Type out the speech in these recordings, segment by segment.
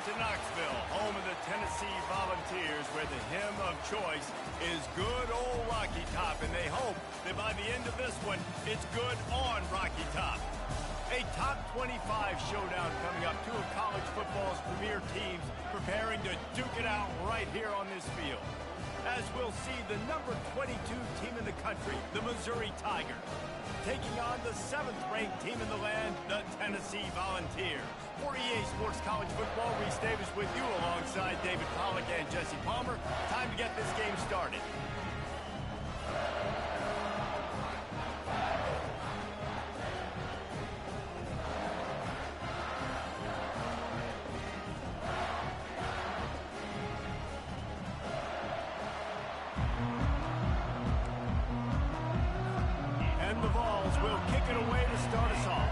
to Knoxville, home of the Tennessee Volunteers, where the hymn of choice is good old Rocky Top, and they hope that by the end of this one, it's good on Rocky Top. A top 25 showdown coming up. Two of college football's premier teams preparing to duke it out right here on this field. As we'll see the number 22 team in the country, the Missouri Tigers, taking on the 7th-ranked team in the land, the Tennessee Volunteers. For EA Sports College Football, Reese Davis with you alongside David Pollack and Jesse Palmer. Time to get this game started. And the Vols will kick it away to start us off.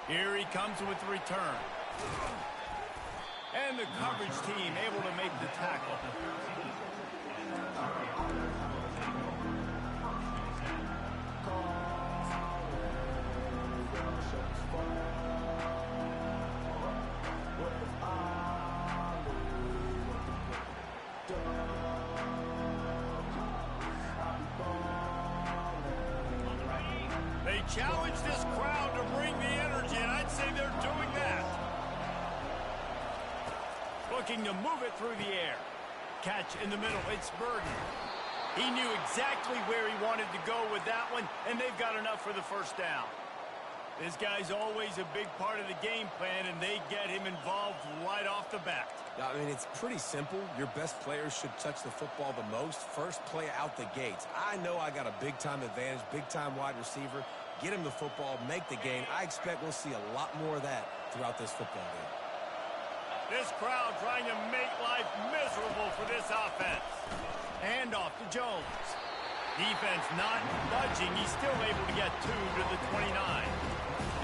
Here he comes with the return. And the coverage team able to make the tackle. They challenge this crowd to bring the energy, and I'd say they're doing that. Looking to move it through the air. Catch in the middle, it's Burden. He knew exactly where he wanted to go with that one, and they've got enough for the first down. This guy's always a big part of the game plan, and they get him involved right off the bat. I mean, it's pretty simple. Your best players should touch the football the most. First play out the gates. I know I got a big-time advantage, big-time wide receiver. Get him the football, make the gain. I expect we'll see a lot more of that throughout this football game. This crowd trying to make life miserable for this offense. Hand off to Jones. Defense not budging. He's still able to get 2 to the 29.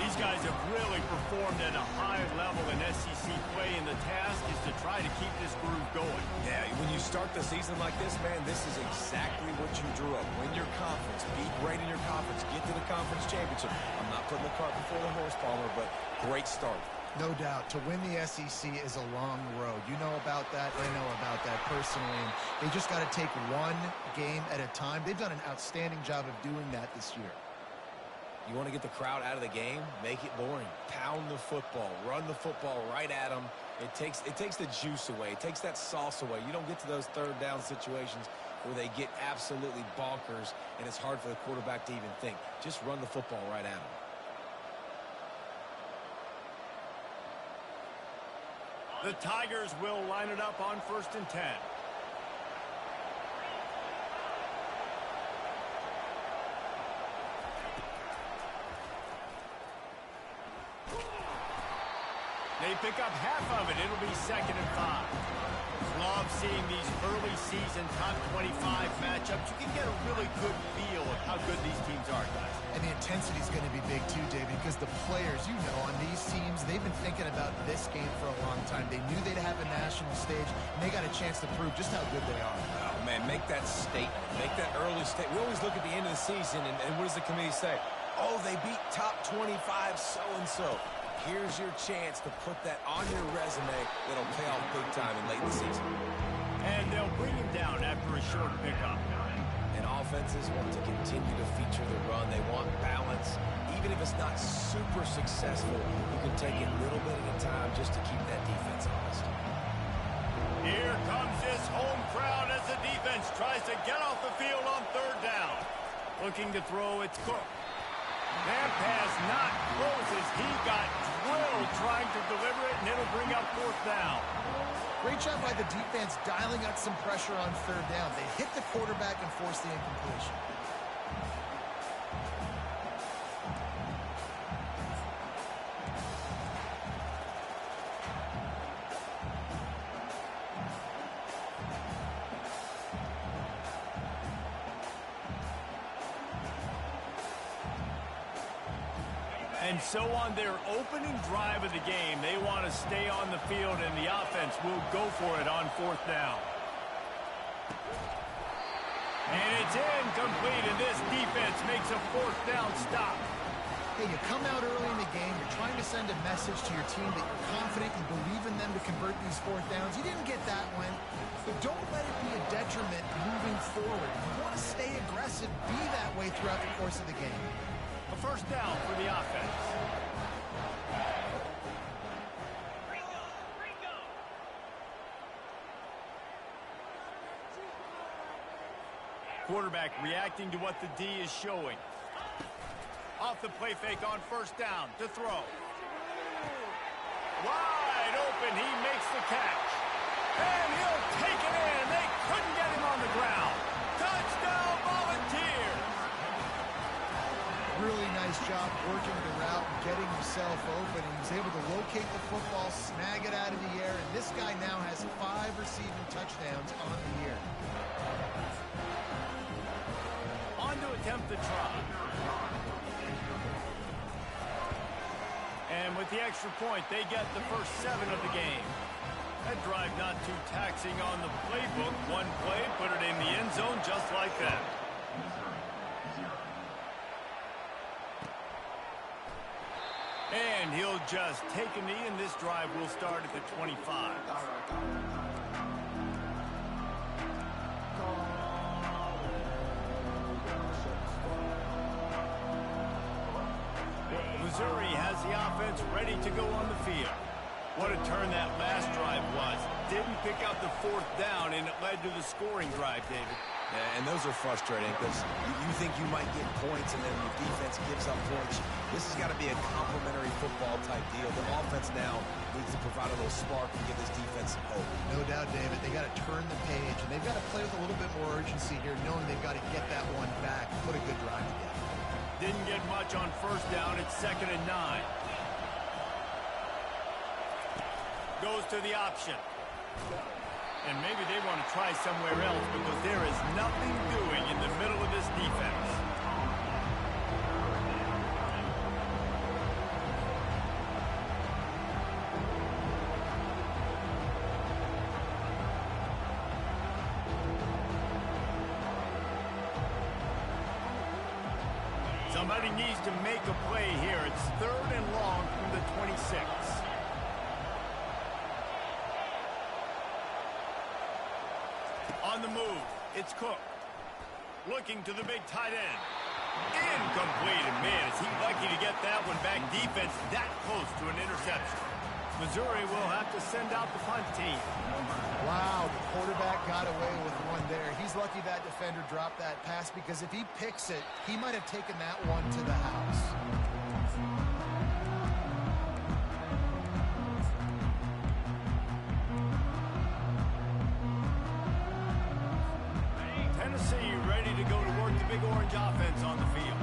These guys have really performed at a high level in SEC play, and the task is to try to keep this groove going. Yeah, when you start the season like this, man, this is exactly what you drew up. Win your conference, be great in your conference, get to the conference championship. I'm not putting the cart before the horse, Palmer, but great start. No doubt. To win the SEC is a long road. You know about that. I know about that personally. And they just got to take one game at a time. They've done an outstanding job of doing that this year. You want to get the crowd out of the game? Make it boring. Pound the football. Run the football right at them. It takes the juice away. It takes that sauce away. You don't get to those third down situations where they get absolutely bonkers, and it's hard for the quarterback to even think. Just run the football right at them. The Tigers will line it up on 1st and 10. They pick up half of it. It'll be 2nd and 5. Love seeing these early season top 25 matchups. You can get a really good feel of how good these teams are, guys. And the intensity is going to be big too, David, because the players, you know, on these teams, they've been thinking about this game for a long time. They knew they'd have a national stage, and they got a chance to prove just how good they are. Oh, man, make that statement. Make that early statement. We always look at the end of the season, and what does the committee say? Oh, they beat top 25 so-and-so. Here's your chance to put that on your resume that'll pay off big time in late in the season. And they'll bring him down after a short pickup. And offenses want to continue to feature the run. They want balance. Even if it's not super successful, you can take it little bit at a time just to keep that defense honest. Here comes this home crowd as the defense tries to get off the field on 3rd down. Looking to throw, it's Cook. That pass not closes. He got drilled trying to deliver it, and it'll bring up 4th down. Great job by the defense dialing up some pressure on 3rd down. They hit the quarterback and forced the incompletion. And so on their opening drive of the game, they want to stay on the field, and the offense will go for it on 4th down. And it's incomplete, and this defense makes a fourth down stop. Hey, you come out early in the game, you're trying to send a message to your team that you're confident, you believe in them to convert these fourth downs. You didn't get that one, but don't let it be a detriment moving forward. You want to stay aggressive, be that way throughout the course of the game. A first down for the offense. Quarterback reacting to what the D is showing. Off the play fake on first down to throw. Wide open, he makes the catch. And he'll take it in. They couldn't get him on the ground. Touchdown, Volunteers! Really nice job working the route and getting himself open. He was able to locate the football, snag it out of the air, and this guy now has 5 receiving touchdowns on the year. On to attempt the try. And with the extra point, they get the first 7 of the game. That drive not too taxing on the playbook. One play, put it in the end zone just like that. And he'll just take a knee, and this drive will start at the 25. Missouri has the offense ready to go on the field. What a turn that last drive was. Didn't pick up the fourth down, and it led to the scoring drive, David. Yeah, and those are frustrating because you think you might get points and then your defense gives up points. This has got to be a complimentary football type deal. The offense now needs to provide a little spark and give this defense some hope. No doubt, David. They got to turn the page, and they've got to play with a little bit more urgency here, knowing they've got to get that one back and put a good drive together. Didn't get much on first down. It's 2nd and 9. Goes to the option. And maybe they want to try somewhere else because there is nothing doing in the middle of this defense. Somebody needs to make a play here. It's 3rd and long from the 26. On the move, it's Cook. Looking to the big tight end. Incomplete, and man, is he lucky to get that one back. Defense that close to an interception. Missouri will have to send out the punt team. Wow, the quarterback got away with one there. He's lucky that defender dropped that pass because if he picks it, he might have taken that one to the house. Tennessee ready to go to work the Big Orange offense on the field.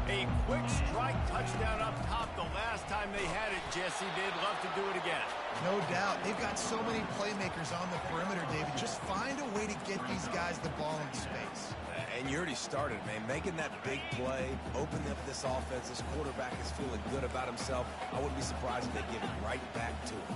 A quick strike touchdown up top the last time they had it, Jesse. They'd love to do it again. No doubt. They've got so many playmakers on the perimeter, David. Just find a way to get these guys the ball in space. And you already started, man. Making that big play, opening up this offense. This quarterback is feeling good about himself. I wouldn't be surprised if they give it right back to him.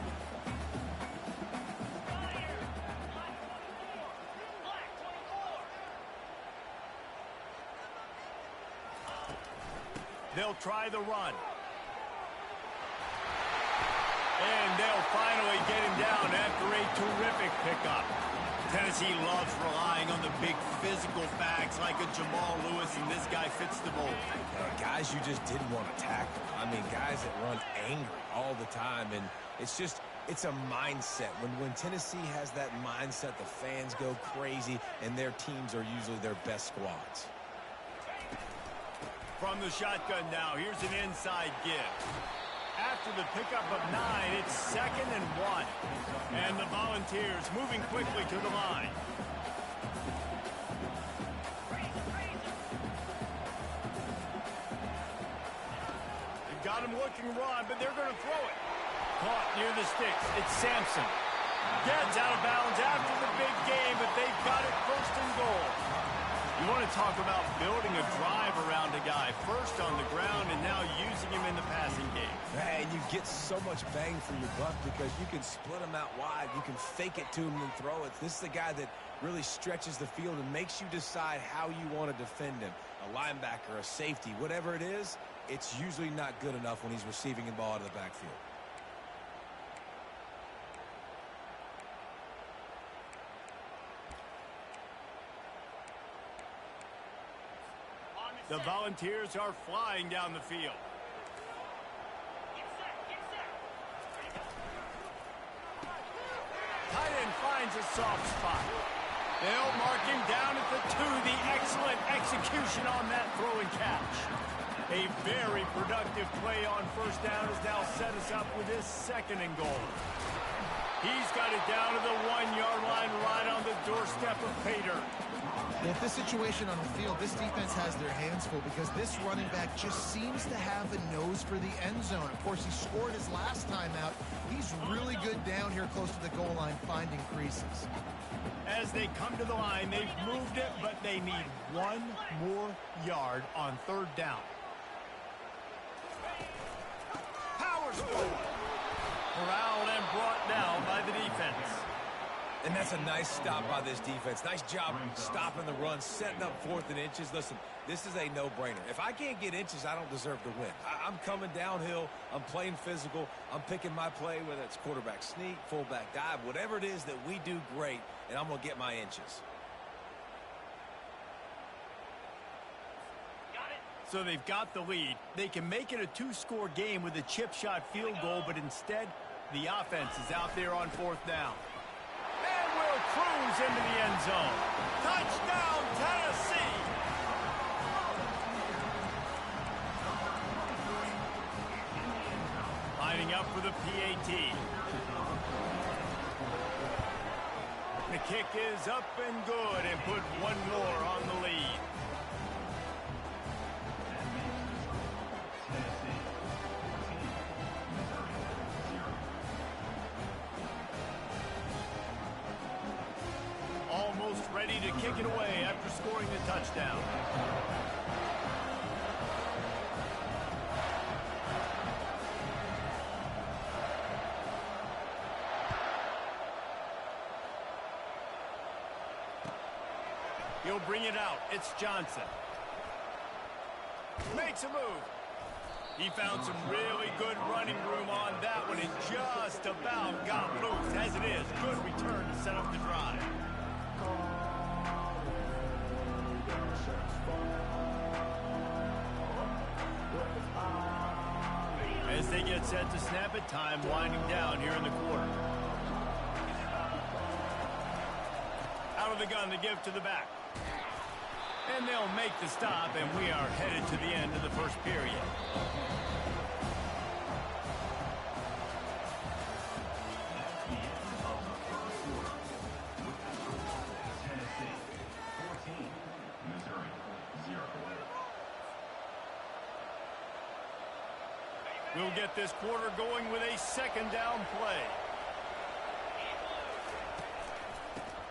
They'll try the run. And they'll finally get him down after a terrific pickup. Tennessee loves relying on the big physical backs like a Jamal Lewis, and this guy fits the mold. Guys you just didn't want to tackle. I mean, guys that run angry all the time, and it's a mindset. When Tennessee has that mindset, the fans go crazy, and their teams are usually their best squads. From the shotgun now, here's an inside give. After the pickup of 9, it's 2nd and 1. And the Volunteers moving quickly to the line. They've got him looking run, but they're going to throw it. Caught near the sticks. It's Sampson. Gets out of bounds after the big game, but they've got it 1st and goal. You want to talk about building a drive around a guy, first on the ground and now using him in the passing game. And you get so much bang for your buck because you can split him out wide. You can fake it to him and throw it. This is a guy that really stretches the field and makes you decide how you want to defend him. A linebacker, a safety, whatever it is, it's usually not good enough when he's receiving the ball out of the backfield. The Volunteers are flying down the field. Tight end finds a soft spot. They'll mark him down at the 2. The excellent execution on that throw and catch. A very productive play on first down has now set us up with his 2nd and goal. He's got it down to the 1-yard line right on the doorstep of Pater. With this situation on the field, this defense has their hands full because this running back just seems to have a nose for the end zone. Of course, he scored his last time out. He's really good down here close to the goal line, finding creases. As they come to the line, they've moved it, but they need 1 more yard on 3rd down. Powers forward. Corralled and brought down by the defense. And that's a nice stop by this defense. Nice job stopping the run, setting up 4th and inches. Listen, this is a no-brainer. If I can't get inches, I don't deserve to win. I'm coming downhill. I'm playing physical. I'm picking my play, whether it's quarterback sneak, fullback dive, whatever it is that we do great, and I'm going to get my inches. So they've got the lead. They can make it a 2-score game with a chip shot field goal, but instead, the offense is out there on 4th down. And will cruise into the end zone. Touchdown, Tennessee! Lining up for the PAT. The kick is up and good and put 1 more on the lead. Almost ready to kick it away after scoring the touchdown. He'll bring it out. It's Johnson. Makes a move. He found some really good running room on that one and just about got loose. As it is, good return to set up the drive. As they get set to snap it, time winding down here in the quarter. Out of the gun to give to the back. And they'll make the stop, and we are headed to the end of the first period. We'll get this quarter going with a 2nd down play.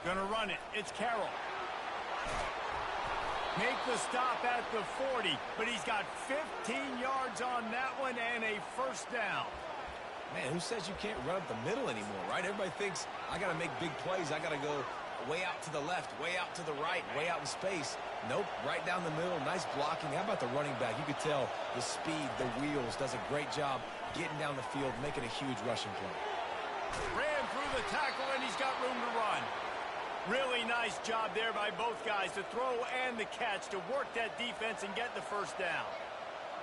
Gonna run it. It's Carroll. Make the stop at the 40, but he's got 15 yards on that one and a 1st down. Man, who says you can't run up the middle anymore, right? Everybody thinks I got to make big plays. I got to go way out to the left, way out to the right, way out in space. Nope, right down the middle. Nice blocking. How about the running back? You could tell the speed, the wheels, does a great job getting down the field, making a huge rushing play. Ran through the tackle, and he's got room to run. Really nice job there by both guys to throw and the catch to work that defense and get the 1st down.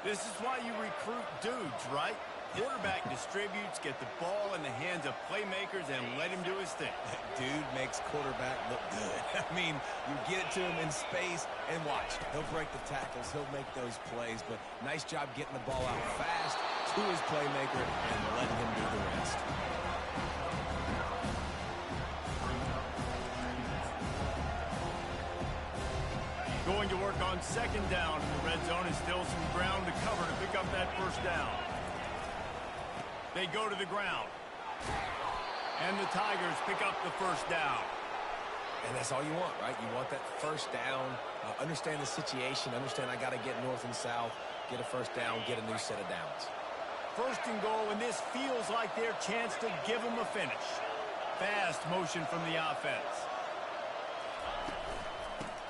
This is why you recruit dudes, right? Quarterback distributes, get the ball in the hands of playmakers, and let him do his thing. Dude makes quarterback look good. I mean, you get it to him in space, and watch. He'll break the tackles. He'll make those plays, but nice job getting the ball out fast to his playmaker and letting him do the rest. Going to work on 2nd down in the red zone, and still some ground to cover to pick up that 1st down. They go to the ground. And the Tigers pick up the 1st down. And that's all you want, right? You want that first down, understand the situation, understand I got to get north and south, get a first down, get a new set of downs. First and goal, and this feels like their chance to give them a finish. Fast motion from the offense.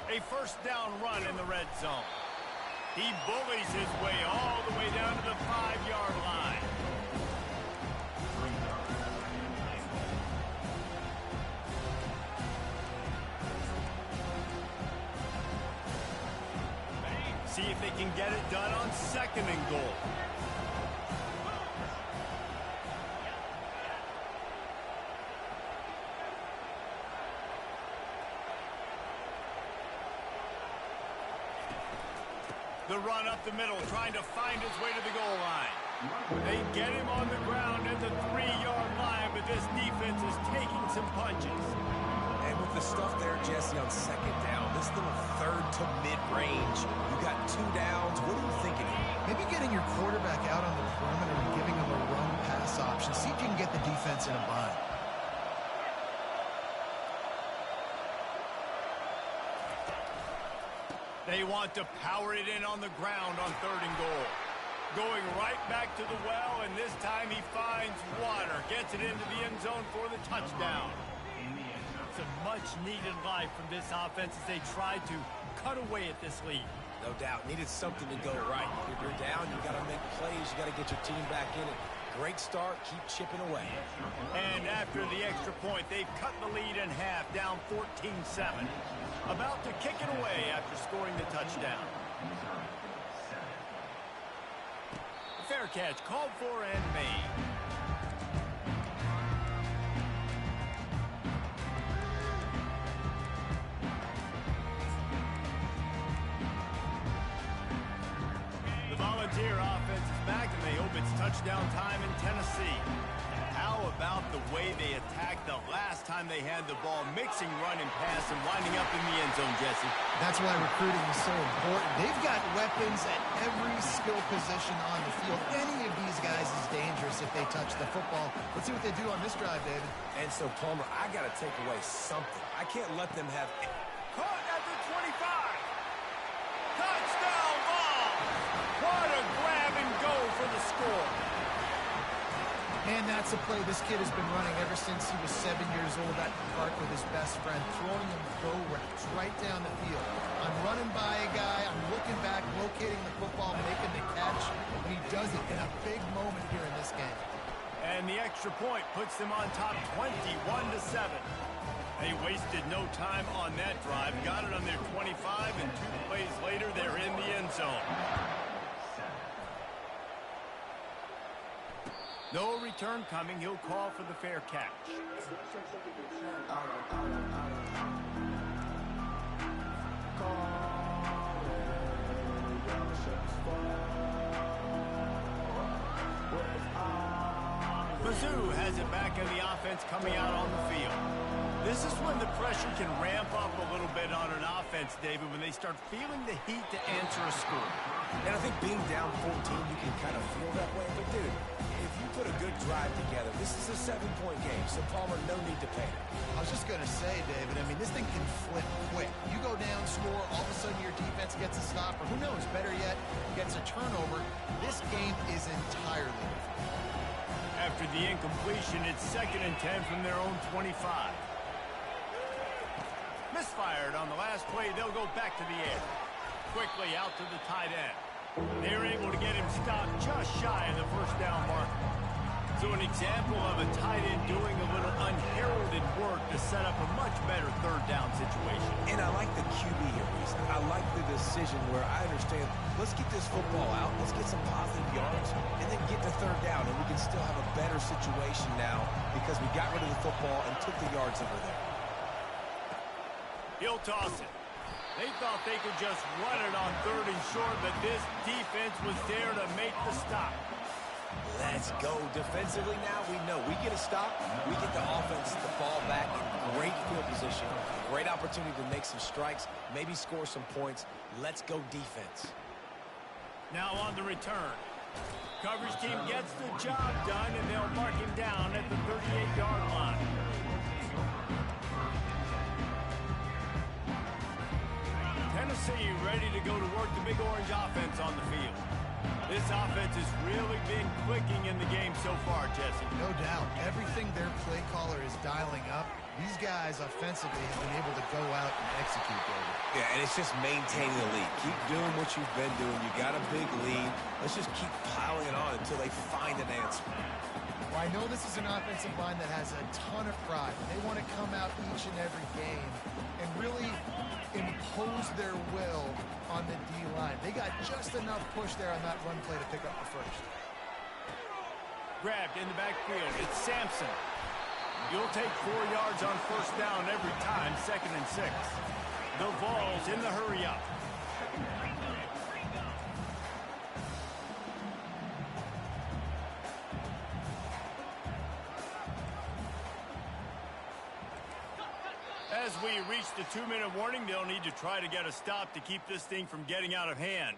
A first down run in the red zone. He bullies his way all the way down to the 5-yard line. See if they can get it done on second and goal. The run up the middle, trying to find his way to the goal line. They get him on the ground at the 3-yard line, but this defense is taking some punches. And with the stuff there, Jesse, on second down, this little third to mid-range, you got 2 downs. What are you thinking here? Maybe getting your quarterback out on the perimeter and giving him a run-pass option. See if you can get the defense in a bind. They want to power it in on the ground on third and goal. Going right back to the well, and this time he finds water. Gets it into the end zone for the touchdown. It's a much-needed life from this offense as they try to cut away at this lead. No doubt. Needed something to go right. If you're down, you got to make plays. You got to get your team back in it. Great start. Keep chipping away. And after the extra point, they've cut the lead in half, down 14-7. About to kick it away after scoring the touchdown. Fair catch called for and made. The Volunteer offense is back, and they hope it's touchdown time in Tennessee. How about the way they attacked the last time they had the ball, mixing run and pass and winding up in the end zone, Jesse? That's why recruiting is so important. They've got weapons at every skill position on the field. Any of these guys is dangerous if they touch the football. Let's see what they do on this drive, David. And so, Palmer, I got to take away something. I can't let them have... Caught at the 25. Touchdown ball. What a grab and go for the score. And that's a play this kid has been running ever since he was 7 years old at the park with his best friend, throwing him go routes right down the field. I'm running by a guy, I'm looking back, locating the football, making the catch, and he does it in a big moment here in this game. And the extra point puts them on top 21-7. They wasted no time on that drive, got it on their 25, and 2 plays later, they're in the end zone. No return coming. He'll call for the fair catch. Mizzou has it back in the offense coming out on the field. This is when the pressure can ramp up a little bit on an offense, David, when they start feeling the heat to answer a score. And I think being down 14, you can kind of feel that way. But, dude, if you put a good drive together, this is a 7-point game, so Palmer, no need to panic. I was just going to say, David, I mean, this thing can flip quick. You go down, score, all of a sudden your defense gets a stop, or who knows, better yet, gets a turnover. This game is entirely different. After the incompletion, it's 2nd and 10 from their own 25. Misfired on the last play. They'll go back to the air. Quickly out to the tight end. They're able to get him stopped just shy of the first down marker. So an example of a tight end doing a little unheralded work to set up a much better third down situation. And I like the QB here, Reese. I like the decision where I understand, let's get this football out, let's get some positive yards, and then get to third down, and we can still have a better situation now because we got rid of the football and took the yards over there. He'll toss it. They thought they could just run it on 3rd and short, but this defense was there to make the stop. Let's go. Defensively now, we know we get a stop, we get the offense to fall back in great field position, great opportunity to make some strikes, maybe score some points. Let's go defense. Now on the return. Coverage team gets the job done, and they'll mark him down at the 38-yard line. Tennessee ready to go to work the Big Orange offense on the field. This offense has really been clicking in the game so far, Jesse. No doubt. Everything their play caller is dialing up, these guys offensively have been able to go out and execute, David. Yeah, and it's just maintaining the lead. Keep doing what you've been doing. You got a big lead. Let's just keep piling it on until they find an answer. Well, I know this is an offensive line that has a ton of pride. They want to come out each and every game and really impose their will on the D-line. They got just enough push there on that run play to pick up the first. Grabbed in the backfield. It's Sampson. You'll take 4 yards on first down every time, 2nd and 6. The Vols in the hurry up. As we reach the 2-minute warning, they'll need to try to get a stop to keep this thing from getting out of hand.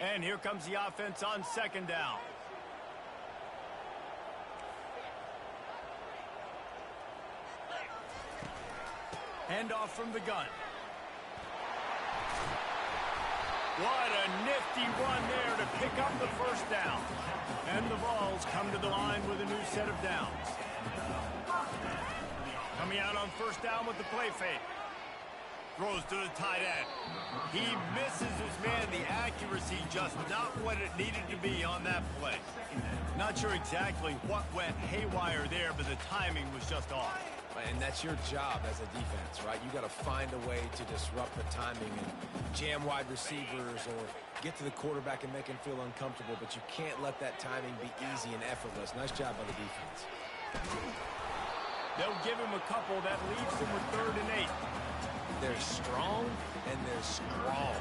And here comes the offense on 2nd down. Handoff from the gun. What a nifty run there to pick up the first down. And the Vols come to the line with a new set of downs. Coming out on first down with the play fake. Throws to the tight end. He misses his man. The accuracy just not what it needed to be on that play. Not sure exactly what went haywire there, but the timing was just off. And that's your job as a defense, right? You got to find a way to disrupt the timing and jam wide receivers or get to the quarterback and make him feel uncomfortable, but you can't let that timing be easy and effortless. Nice job by the defense. They'll give him a couple. That leaves him with 3rd and 8. They're strong and they're strong.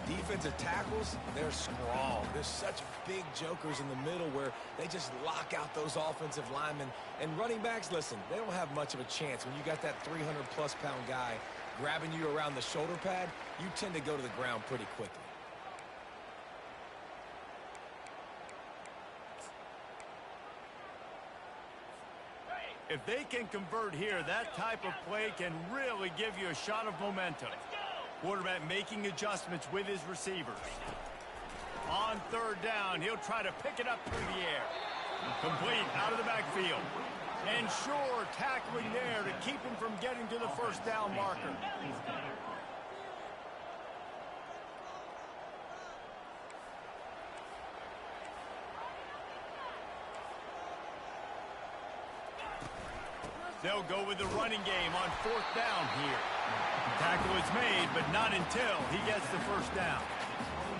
Defensive tackles, they're strong. There's such big jokers in the middle where they just lock out those offensive linemen. And running backs, listen, they don't have much of a chance. When you got that 300-plus pound guy grabbing you around the shoulder pad, you tend to go to the ground pretty quickly. If they can convert here, that type of play can really give you a shot of momentum. Quarterback making adjustments with his receivers. On 3rd down, he'll try to pick it up through the air. Complete out of the backfield. And sure, tackling there to keep him from getting to the first down marker. They'll go with the running game on 4th down here. Tackle is made, but not until he gets the first down.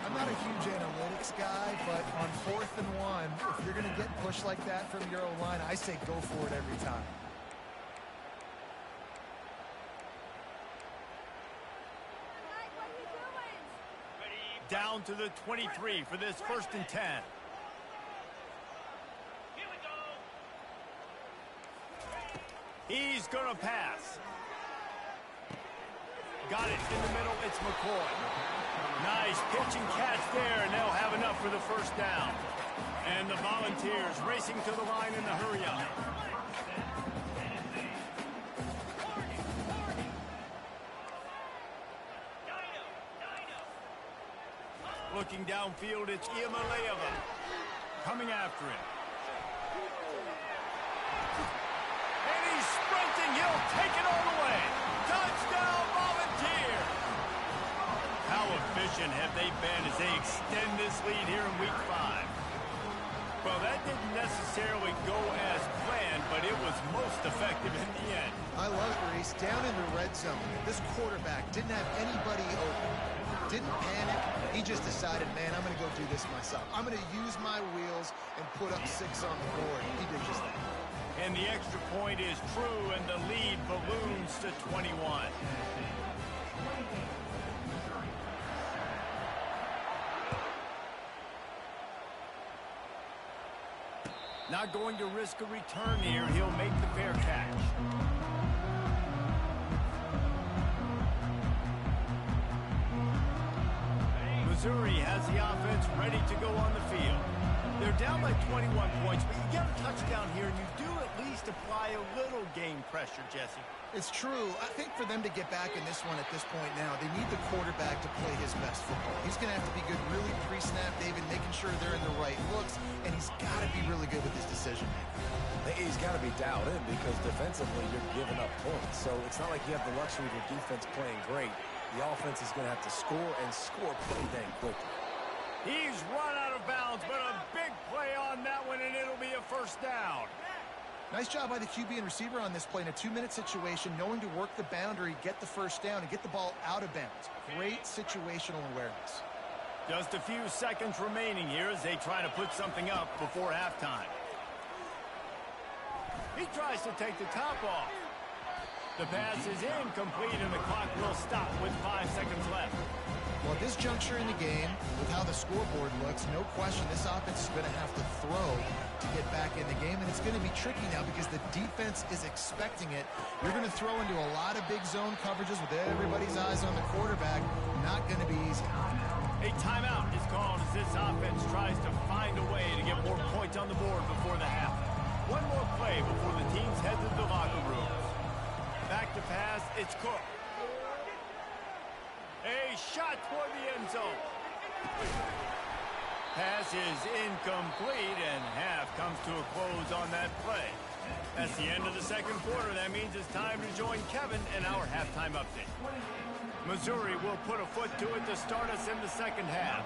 I'm not a huge analytics guy, but on 4th and 1, if you're going to get pushed like that from your O-line, I say go for it every time. Down to the 23 for this 1st and 10. He's going to pass. Got it in the middle. It's McCoy. Nice pitch and catch there, and they'll have enough for the first down. And the Volunteers racing to the line in the hurry-up. Looking downfield, it's Iamaleava coming after him. And he's sprinting. He'll take it all the way. Touchdown, Volunteer. How efficient have they been as they extend this lead here in Week 5? Well, that didn't necessarily go as planned, but it was most effective in the end. I love it, Reese. Down in the red zone, this quarterback didn't have anybody open. Didn't panic. He just decided, man, I'm going to go do this myself. I'm going to use my wheels and put up 6 on the board. He did just that. And the extra point is true, and the lead balloons to 21. Not going to risk a return here. He'll make the fair catch. Missouri has the offense ready to go on the field. They're down by 21 points, but you get a touchdown here, and you do at least apply a little game pressure, Jesse. It's true. I think for them to get back in this one at this point now, they need the quarterback to play his best football. He's going to have to be good really pre-snap, David, making sure they're in the right looks, and he's got to be really good with his decision-making. He's got to be dialed in because defensively you're giving up points. So it's not like you have the luxury of your defense playing great. The offense is going to have to score and score pretty dang quickly. He's run out of bounds, but a big play on that one, and it'll be a first down. Nice job by the QB and receiver on this play in a 2-minute situation, knowing to work the boundary, get the first down, and get the ball out of bounds. Great situational awareness. Just a few seconds remaining here as they try to put something up before halftime. He tries to take the top off. The pass is incomplete, and the clock will stop with 5 seconds left. Well, at this juncture in the game, with how the scoreboard looks, no question this offense is going to have to throw to get back in the game, and it's going to be tricky now because the defense is expecting it. You're going to throw into a lot of big zone coverages with everybody's eyes on the quarterback. Not going to be easy. A timeout is called as this offense tries to find a way to get more points on the board before the half. One more play before the teams head to the locker rooms. Back to pass, it's Cook. A shot toward the end zone. Pass is incomplete, and half comes to a close on that play. That's the end of the second quarter. That means it's time to join Kevin in our halftime update. Missouri will put a foot to it to start us in the second half.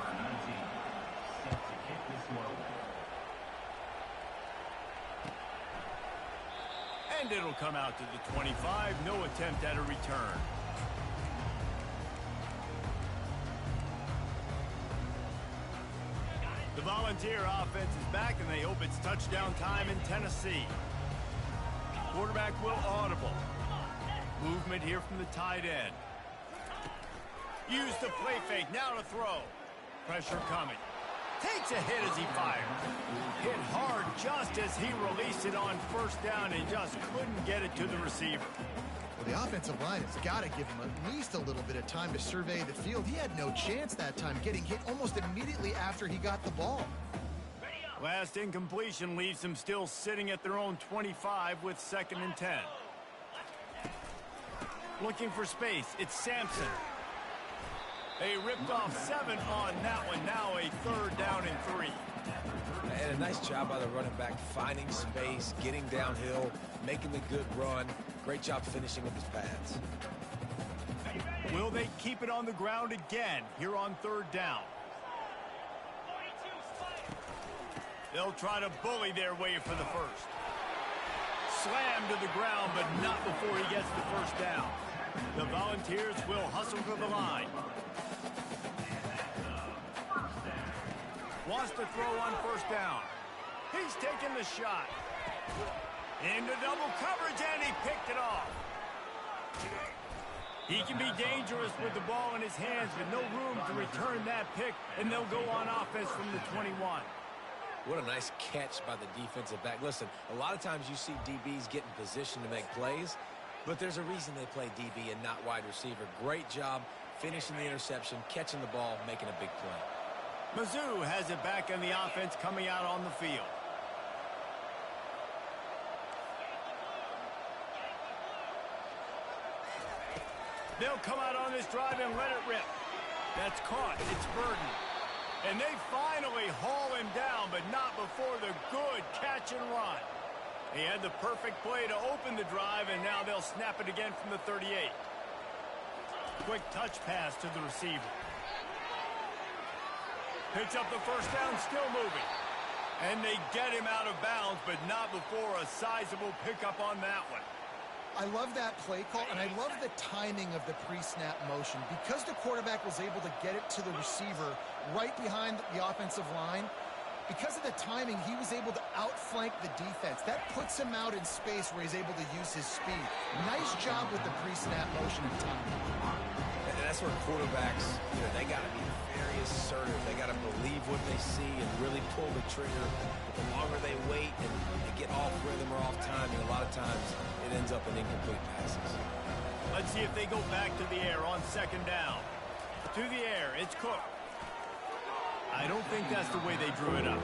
And it'll come out to the 25. No attempt at a return. The Volunteer offense is back, and they hope it's touchdown time in Tennessee. Quarterback will audible. Movement here from the tight end. Use the play fake. Now to throw. Pressure coming. Takes a hit as he fires. Hit hard just as he released it on first down and just couldn't get it to the receiver. Well, the offensive line has got to give him at least a little bit of time to survey the field. He had no chance that time, getting hit almost immediately after he got the ball. Last incompletion leaves them still sitting at their own 25 with 2nd and 10. Looking for space, it's Sampson. They ripped off 7 on that one. Now a 3rd down and 3. And a nice job by the running back, finding space, getting downhill, making the good run. Great job finishing with his pads. Will they keep it on the ground again here on 3rd down? They'll try to bully their way for the first. Slammed to the ground, but not before he gets the first down. The Volunteers will hustle to the line. Wants to throw on first down. He's taking the shot. Into double coverage, and he picked it off. He can be dangerous with the ball in his hands, but no room to return that pick, and they'll go on offense from the 21. What a nice catch by the defensive back. Listen, a lot of times you see DBs get in position to make plays, but there's a reason they play DB and not wide receiver. Great job finishing the interception, catching the ball, making a big play. Mizzou has it back in the offense coming out on the field. They'll come out on this drive and let it rip. That's caught. It's Burden. And they finally haul him down, but not before the good catch and run. He had the perfect play to open the drive, and now they'll snap it again from the 38. Quick touch pass to the receiver. Picks up the first down, still moving. And they get him out of bounds, but not before a sizable pickup on that one. I love that play call, and I love the timing of the pre-snap motion. Because the quarterback was able to get it to the receiver right behind the offensive line, because of the timing, he was able to outflank the defense. That puts him out in space where he's able to use his speed. Nice job with the pre-snap motion and timing. And that's where quarterbacks, they got to be very assertive. They got to believe what they see and really pull the trigger. But the longer they wait and they get off rhythm or off timing, a lot of times it ends up in incomplete passes. Let's see if they go back to the air on 2nd down. To the air, it's Cook. I don't think that's the way they drew it up.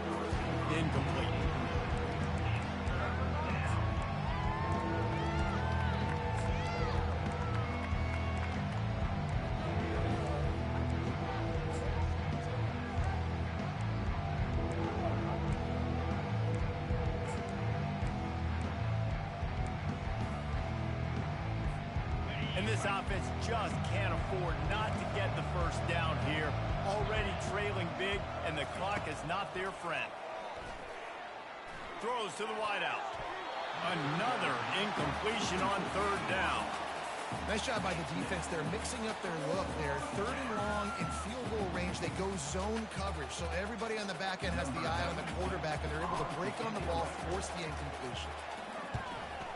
Incomplete. And this offense just can't afford not to get the first down here. Already trailing big, and the clock is not their friend. Throws to the wideout. Another incompletion on third down. Nice job by the defense. They're mixing up their look there. Third and long in field goal range. They go zone coverage. So everybody on the back end has the eye on the quarterback, and they're able to break on the ball, force the incompletion.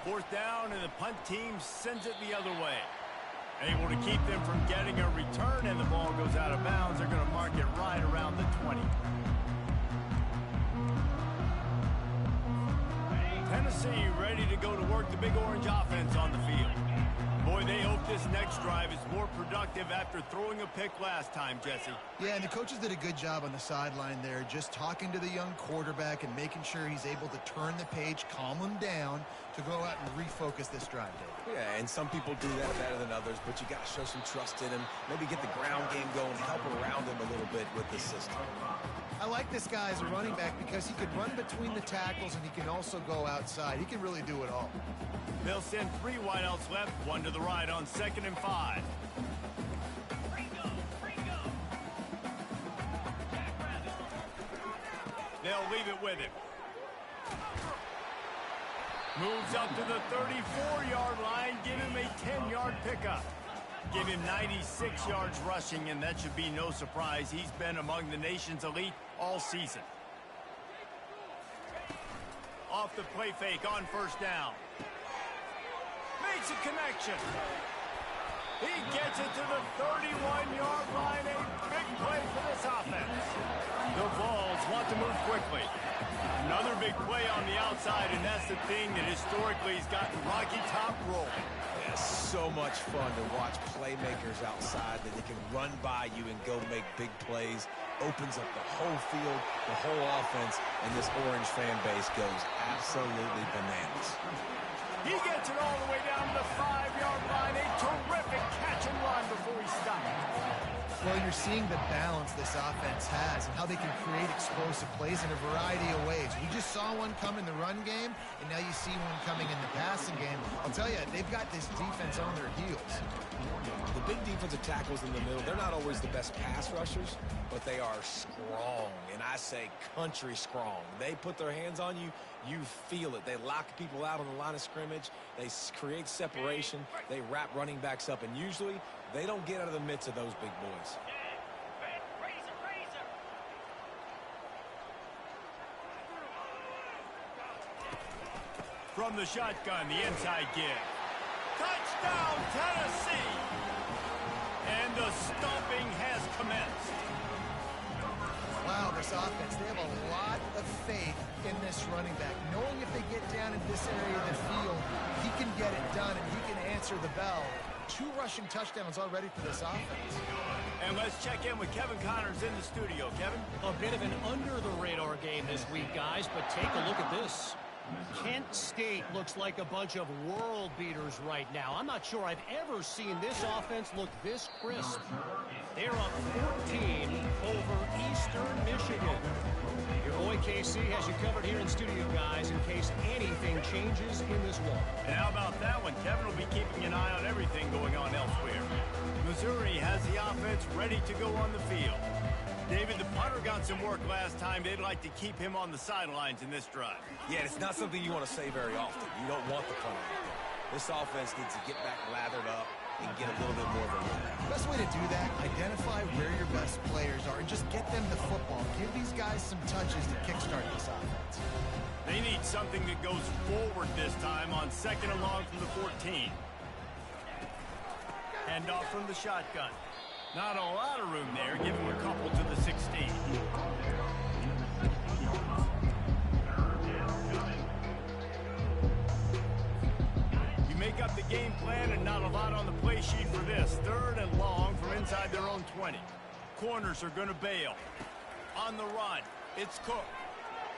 Fourth down, and the punt team sends it the other way. Able to keep them from getting a return, and the ball goes out of bounds. They're going to mark it right around the 20. Tennessee ready to go to work the Big Orange offense on the field. Boy, they hope this next drive is more productive after throwing a pick last time, Jesse. Yeah, and the coaches did a good job on the sideline there, just talking to the young quarterback and making sure he's able to turn the page, calm him down to go out and refocus this drive, Dave. Yeah, and some people do that better than others, but you got to show some trust in him. Maybe get the ground game going, help around him a little bit with the system. I like this guy as a running back because he can run between the tackles and he can also go outside. He can really do it all. They'll send 3 wideouts left, 1 to the right on 2nd and 5. They'll leave it with him. Moves up to the 34-yard line, give him a 10-yard pickup. Give him 96 yards rushing, and that should be no surprise. He's been among the nation's elite all season. Off the play fake on first down. Makes a connection. He gets it to the 31-yard line. A big play for this offense. The Vols want to move quickly. Another big play on the outside, and that's the thing that historically has gotten Rocky Top rolling. Yeah, so much fun to watch playmakers outside that they can run by you and go make big plays. Opens up the whole field, the whole offense, and this Orange fan base goes absolutely bananas. He gets it all the way down to the 5-yard line. A terrific catch and run before he stopped. Well, you're seeing the balance this offense has and how they can create explosive plays in a variety of ways. We just saw one come in the run game, and now you see one coming in the passing game. I'll tell you, they've got this defense on their heels. The big defensive tackles in the middle, they're not always the best pass rushers, but they are strong, and I say country strong. They put their hands on you, you feel it. They lock people out on the line of scrimmage. They create separation. They wrap running backs up, and usually they don't get out of the midst of those big boys. From the shotgun, the inside give. Touchdown, Tennessee! And the stomping has commenced. Wow, this offense, they have a lot of faith in this running back. Knowing if they get down in this area of the field, he can get it done and he can answer the bell. 2 rushing touchdowns already for this offense. And let's check in with Kevin Connors in the studio. Kevin? A bit of an under-the-radar game this week, guys, but take a look at this. Kent State looks like a bunch of world beaters right now. I'm not sure I've ever seen this offense look this crisp. They're up 14 over Eastern Michigan. Your boy KC has you covered here in studio, guys, in case anything changes in this one. And how about that one? Kevin will be keeping an eye on everything going on elsewhere. Missouri has the offense ready to go on the field. David, the punter got some work last time. They'd like to keep him on the sidelines in this drive. Yeah, it's not something you want to say very often. You don't want the punter. This offense needs to get back lathered up and get a little bit more of a look. Best way to do that, identify where your best players are and just get them the football. Give these guys some touches to kickstart this offense. They need something that goes forward this time on 2nd and long from the 14. Hand off from the shotgun. Not a lot of room there. Give him a couple to the 16. You make up the game plan and not a lot on the play sheet for this. 3rd and long from inside their own 20. Corners are going to bail. on the run. It's Cook.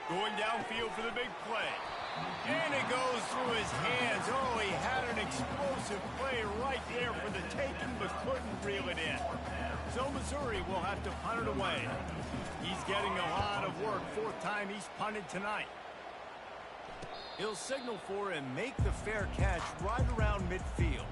Going downfield for the big play. And it goes through his hands. Oh, he had an explosive play right there for the taking, but couldn't reel it in. So Missouri will have to punt it away. He's getting a lot of work. Fourth time he's punted tonight. He'll signal for and make the fair catch right around midfield.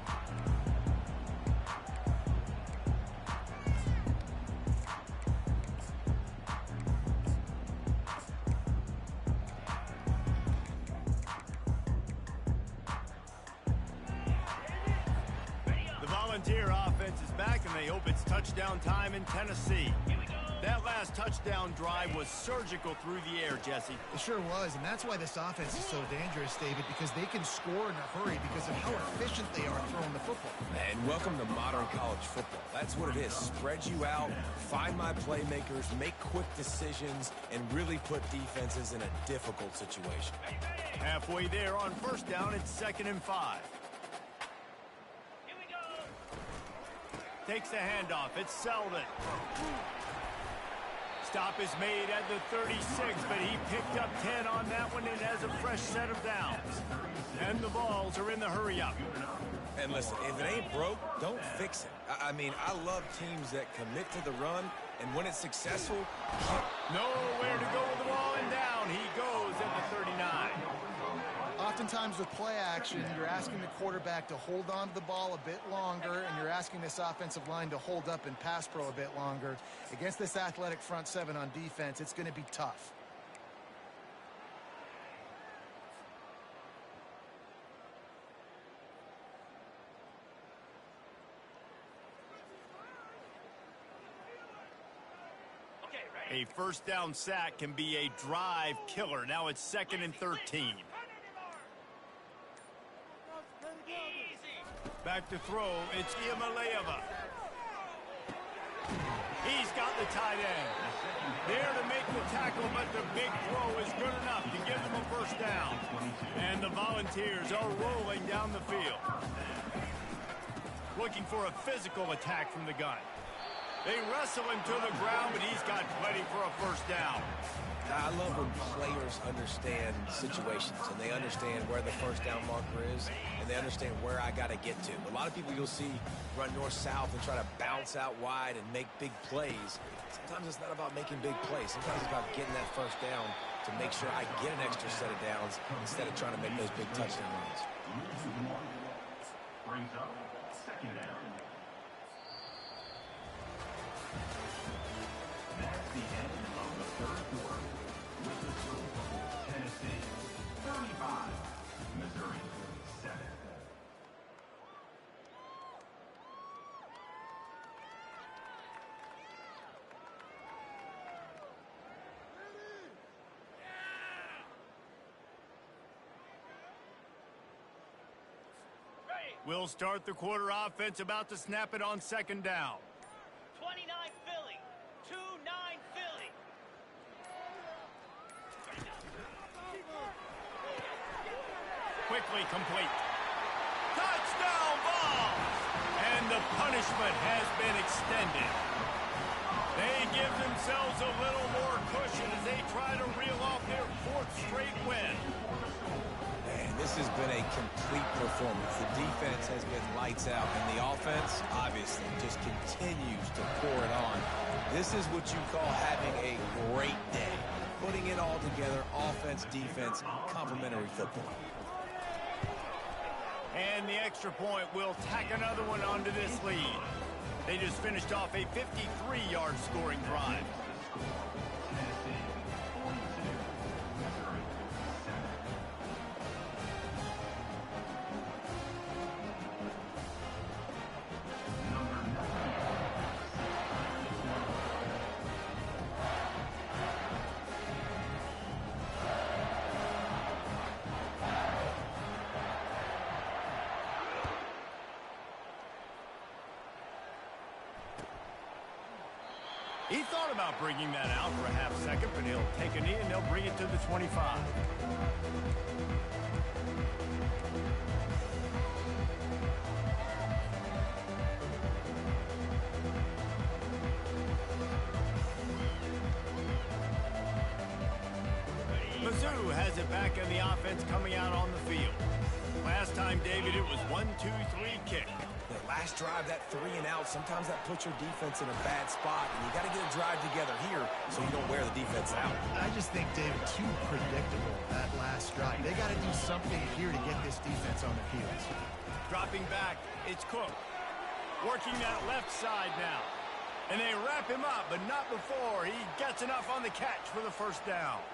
The Volunteer offense is back, and they hope it's touchdown time in Tennessee. That last touchdown drive was surgical through the air, Jesse. It sure was, and that's why this offense is so dangerous, David, because they can score in a hurry because of how efficient they are throwing the football. And welcome to modern college football. That's what it is. Spread you out, find my playmakers, make quick decisions, and really put defenses in a difficult situation. Halfway there on first down, it's 2nd and 5. Takes the handoff. It's Selden. Stop is made at the 36, but he picked up 10 on that one and has a fresh set of downs. And the balls are in the hurry-up. And listen, if it ain't broke, don't fix it. I mean, I love teams that commit to the run, and when it's successful... Nowhere to go with the ball, and down he goes at the 39. Oftentimes with play action, you're asking the quarterback to hold on to the ball a bit longer, and you're asking this offensive line to hold up and pass pro a bit longer. Against this athletic front seven on defense, it's going to be tough. A first down sack can be a drive killer. Now it's 2nd and 13. Back to throw, it's Iamaleava. He's got the tight end. There to make the tackle, but the big throw is good enough to give them a first down. And the Volunteers are rolling down the field. Looking for a physical attack from the gun. They wrestle him to the ground, but he's got plenty for a first down. I love when players understand situations and they understand where the first down marker is and they understand where I got to get to. A lot of people you'll see run north-south and try to bounce out wide and make big plays. Sometimes it's not about making big plays. Sometimes it's about getting that first down to make sure I get an extra set of downs instead of trying to make those big touchdown runs. Brings up 2nd down. That's the end of the third quarter. With the score, Tennessee 35, Missouri 7. We'll start the quarter offense, about to snap it on 2nd down. 29 Philly, 2-9 Philly. Quickly complete. Touchdown ball! And the punishment has been extended. They give themselves a little more cushion as they try to reel off their 4th straight win. Man, this has been a complete performance. The defense has been lights out, and the offense, obviously, just continues to pour it on. This is what you call having a great day. Putting it all together, offense, defense, complementary football. And the extra point will tack another one onto this lead. They just finished off a 53-yard scoring drive. He thought about bringing that out for a half second, but he'll take a knee and they'll bring it to the 25. Mizzou has it back in the offense coming out on the field. Last time, David, it was 1-2-3 kick. The last drive, that 3 and out, sometimes that puts your defense in a bad spot, and you got to get a drive together here so you don't wear the defense out. I just think, David, too predictable that last drive. They got to do something here to get this defense on the field. Dropping back, it's Cook. Working that left side now. And they wrap him up, but not before he gets enough on the catch for the first down.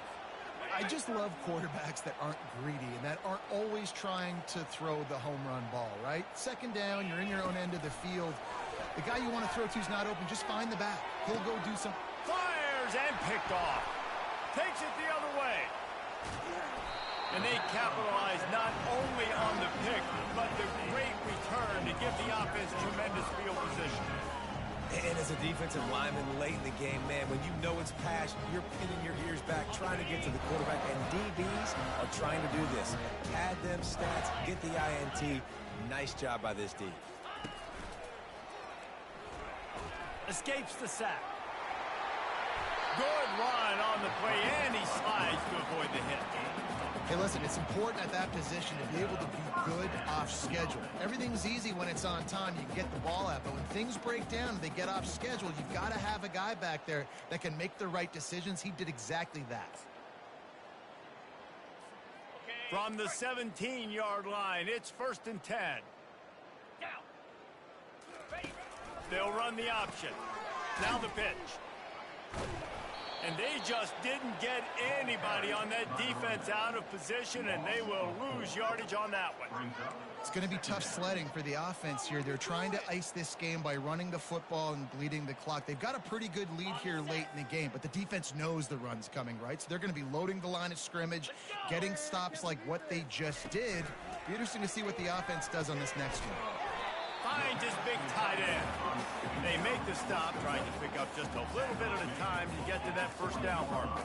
I just love quarterbacks that aren't greedy and that aren't always trying to throw the home run ball, right? Second down, you're in your own end of the field. The guy you want to throw to is not open. Just find the back. He'll go do some. Fires and picked off. Takes it the other way. And they capitalize not only on the pick, but the great return to give the offense tremendous field position. And as a defensive lineman late in the game, man, when you know it's pass, you're pinning your ears back, trying to get to the quarterback, and DBs are trying to do this. Pad them stats, get the INT. Nice job by this D. Escapes the sack. Good run on the play, and he slides to avoid the hit. Hey, listen, it's important at that position to be able to be good off schedule. Everything's easy when it's on time. You can get the ball out, but when things break down and they get off schedule, you've got to have a guy back there that can make the right decisions. He did exactly that. From the 17-yard line, it's 1st and 10. They'll run the option. Now the pitch. And they just didn't get anybody on that defense out of position, and they will lose yardage on that one. It's going to be tough sledding for the offense here. They're trying to ice this game by running the football and bleeding the clock. They've got a pretty good lead here late in the game, but the defense knows the run's coming, right? So they're going to be loading the line of scrimmage, getting stops like what they just did. Be interesting to see what the offense does on this next one. Finds his big tight end. They make the stop, trying to pick up just a little bit at a time to get to that first down marker.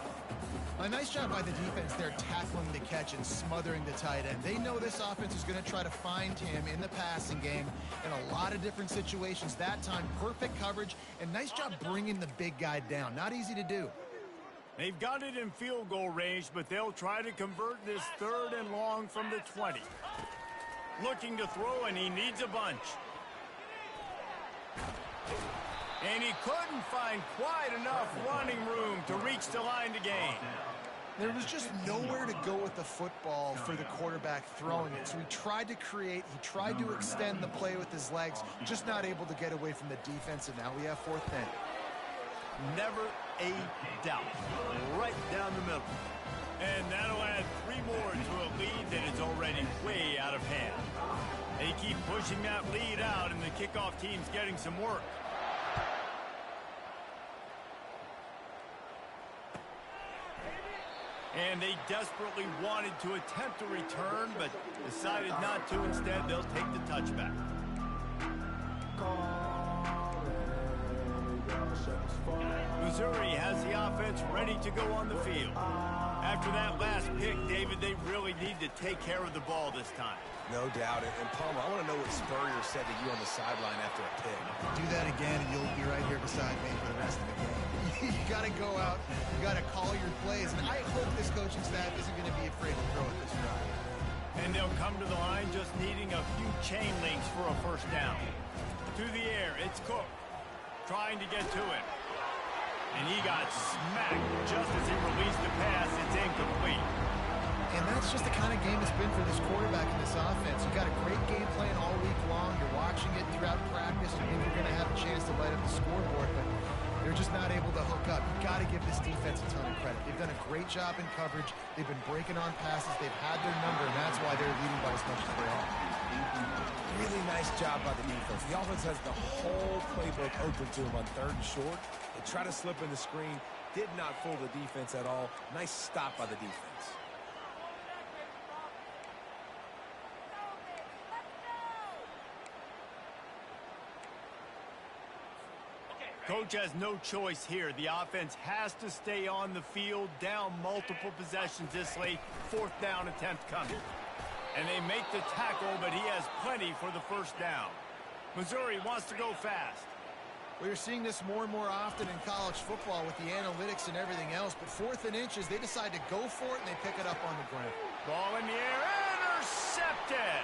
A nice job by the defense there tackling the catch and smothering the tight end. They know this offense is going to try to find him in the passing game in a lot of different situations. That time, perfect coverage, and nice job bringing the big guy down. Not easy to do. They've got it in field goal range, but they'll try to convert this 3rd and long from the 20. Looking to throw, and he needs a bunch. And he couldn't find quite enough running room to reach the line to gain. There was just nowhere to go with the football for the quarterback throwing it. So he tried to create, he tried to extend the play with his legs, just not able to get away from the defense, and now we have 4th down. Never a doubt. Right down the middle. And that'll add 3 more to a lead that is already way out of hand. They keep pushing that lead out, and the kickoff team's getting some work. And they desperately wanted to attempt a return, but decided not to. Instead, they'll take the touchback. Missouri has the offense ready to go on the field. After that last pick, David, they really need to take care of the ball this time. No doubt. And Palmer, I want to know what Spurrier said to you on the sideline after a pick. Do that again, and you'll be right here beside me for the rest of the game. You got to go out. You got to call your plays. And I hope this coaching staff isn't going to be afraid to throw at this drive. And they'll come to the line just needing a few chain links for a first down. To the air, it's Cook. Trying to get to it. And he got smacked just as he released the pass. It's incomplete. And that's just the kind of game it's been for this quarterback in this offense. You've got a great game plan all week long. You're watching it throughout practice. You think you're going to have a chance to light up the scoreboard, but they're just not able to hook up. You've got to give this defense a ton of credit. They've done a great job in coverage. They've been breaking on passes. They've had their number, and that's why they're leading by as much as they are. Really nice job by the defense. The offense has the whole playbook open to them on 3rd and short. They try to slip in the screen. Did not fool the defense at all. Nice stop by the defense. Coach has no choice here. The offense has to stay on the field, down multiple possessions this late. 4th down attempt coming. And they make the tackle, but he has plenty for the first down. Missouri wants to go fast. Well, you're seeing this more and more often in college football with the analytics and everything else, but 4th and inches, they decide to go for it, and they pick it up on the ground. Ball in the air, intercepted.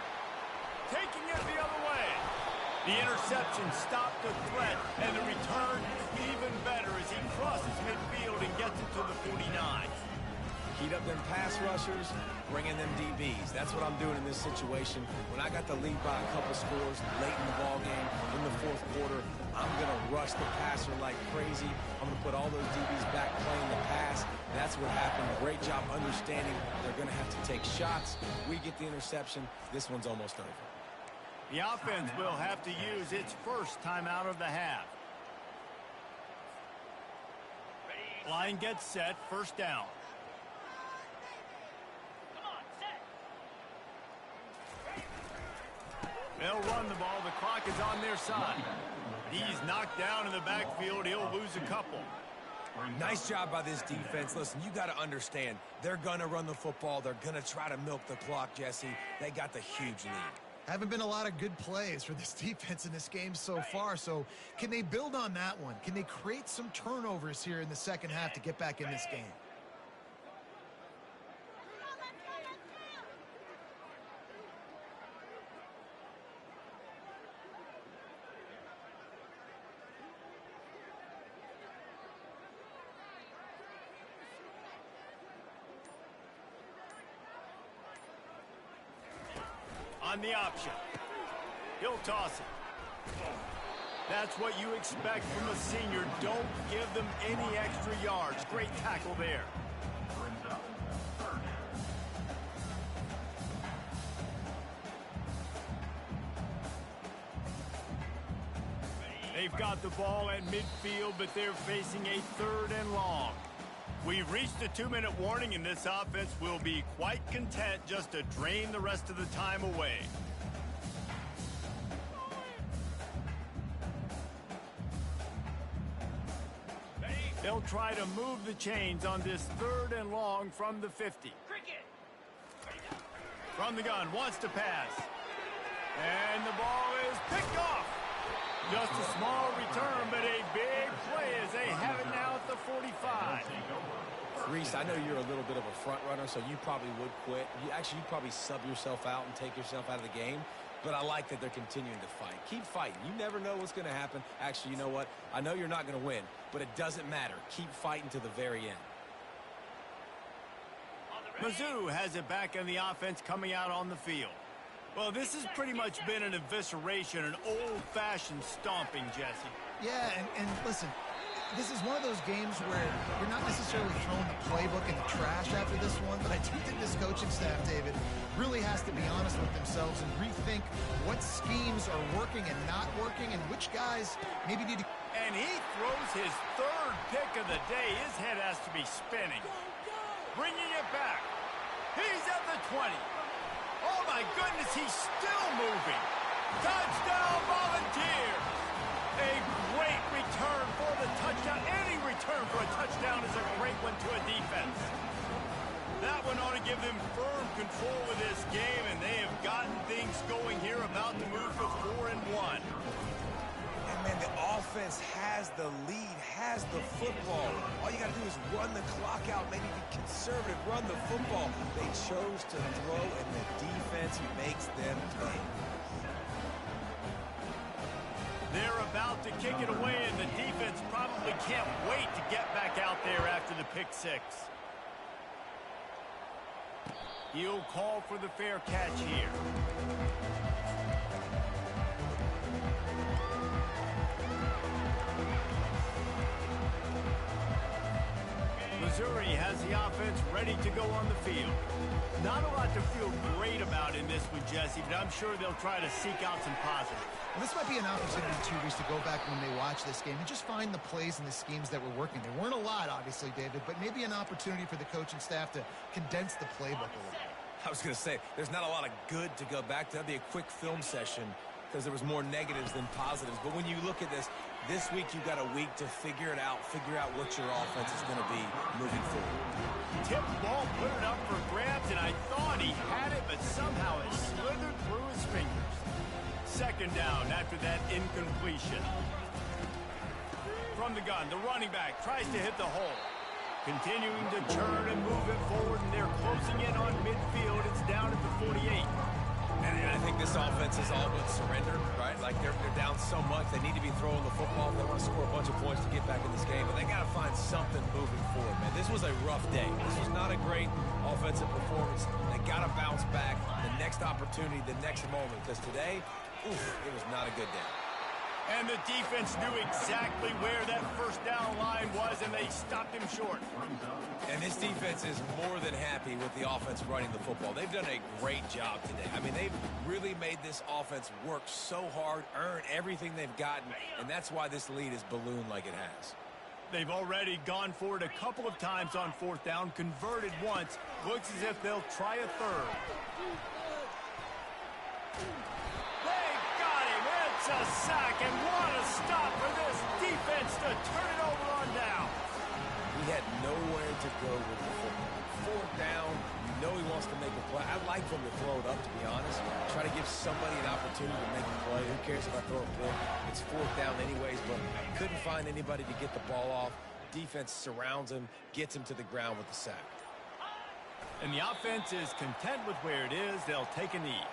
Taking it the other way. The interception stopped the threat, and the return even better as he crosses midfield and gets it to the 49. Heat up them pass rushers, bring in them DBs. That's what I'm doing in this situation. When I got the lead by a couple scores late in the ball game, in the 4th quarter, I'm going to rush the passer like crazy. I'm going to put all those DBs back playing the pass. That's what happened. Great job understanding they're going to have to take shots. We get the interception. This one's almost over. The offense will have to use its first timeout of the half. Line gets set, first down. They'll run the ball. The clock is on their side. He's knocked down in the backfield. He'll lose a couple. Nice job by this defense. Listen, you got to understand, they're going to run the football. They're going to try to milk the clock, Jesse. They got the huge lead. Haven't been a lot of good plays for this defense in this game so far, so can they build on that one? Can they create some turnovers here in the second half to get back in this game? On the option. He'll toss it. That's what you expect from a senior. Don't give them any extra yards. Great tackle there. They've got the ball at midfield, but they're facing a 3rd and long. We've reached a 2-minute warning, and this offense will be quite content just to drain the rest of the time away. They'll try to move the chains on this 3rd and long from the 50. From the gun, wants to pass. And the ball is picked off. Just a small return, but a big play as they have it now at the 45. Reese, I know you're a little bit of a front runner, so you probably would quit. You'd probably sub yourself out and take yourself out of the game. But I like that they're continuing to fight. Keep fighting. You never know what's going to happen. Actually, you know what? I know you're not going to win, but it doesn't matter. Keep fighting to the very end. Mizzou has it back on the offense coming out on the field. Well, this has pretty much been an evisceration, an old-fashioned stomping, Jesse. Yeah, and listen, this is one of those games where you're not necessarily throwing the playbook in the trash after this one, but I do think this coaching staff, David, really has to be honest with themselves and rethink what schemes are working and not working and which guys maybe need to... And he throws his 3rd pick of the day. His head has to be spinning. Bringing it back. He's at the 20. Oh, my goodness, he's still moving. Touchdown, Volunteers. A great return for the touchdown. Any return for a touchdown is a great one to a defense. That one ought to give them firm control of this game, and they have gotten things going here, about to move to 4-1. And, man, the offense has the lead, has the football. All you got to do is run the clock out, maybe be conservative, run the football. They chose to throw, and the defense makes them pay. They're about to kick it away, and the defense probably can't wait to get back out there after the pick 6. He'll call for the fair catch here. Missouri has the offense ready to go on the field. Not a lot to feel great about in this one, Jesse, but I'm sure they'll try to seek out some positives. Well, this might be an opportunity, too, Reese, to go back when they watch this game and just find the plays and the schemes that were working. There weren't a lot, obviously, David, but maybe an opportunity for the coaching staff to condense the playbook a little. I was going to say, there's not a lot of good to go back to. That'd be a quick film session because there was more negatives than positives. But when you look at this week you got a week to figure it out, figure out what your offense is going to be moving forward. Tip ball, put it up for grabs, and I thought he had it, but somehow it slithered through his fingers. Second down after that incompletion. from the gun. The running back tries to hit the hole. Continuing to turn and move it forward, and they're closing in on midfield. It's down at the 48. And I think this offense is all but surrendered, right? Like they're down so much, they need to be throwing the football if they want to score a bunch of points to get back in this game. But they got to find something moving forward, man. This was a rough day. This was not a great offensive performance. They got to bounce back the next opportunity, the next moment. Because today, it was not a good day. And the defense knew exactly where that first down line was, and they stopped him short. And this defense is more than happy with the offense running the football. They've done a great job today. I mean, they've really made this offense work so hard, earn everything they've gotten, and that's why this lead is ballooned like it has. They've already gone for it a couple of times on fourth down, converted once. Looks as if they'll try a third. It's a sack, and what a stop for this defense to turn it over on down. He had nowhere to go with the football. Fourth down, you know he wants to make a play. I'd like him to throw it up, to be honest. Try to give somebody an opportunity to make a play. Who cares if I throw a pick? It's fourth down anyways, but I couldn't find anybody to get the ball off. Defense surrounds him, gets him to the ground with the sack. And the offense is content with where it is. They'll take a knee.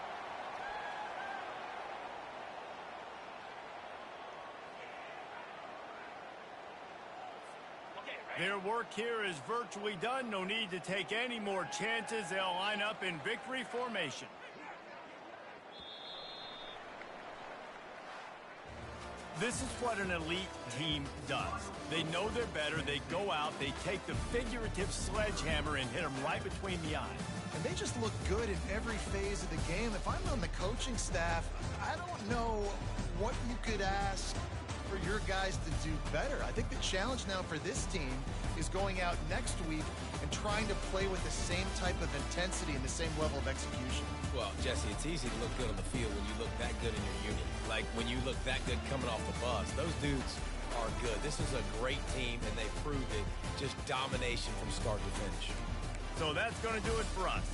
Their work here is virtually done. No need to take any more chances. They'll line up in victory formation. This is what an elite team does. They know they're better. They go out. They take the figurative sledgehammer and hit them right between the eyes. And they just look good in every phase of the game. If I'm on the coaching staff, I don't know what you could ask for your guys to do better. I think the challenge now for this team is going out next week and trying to play with the same type of intensity and the same level of execution. Well, Jesse, it's easy to look good on the field when you look that good in your unit. Like when you look that good coming off the bus. Those dudes are good. This is a great team, and they proved it. Just domination from start to finish. So that's going to do it for us.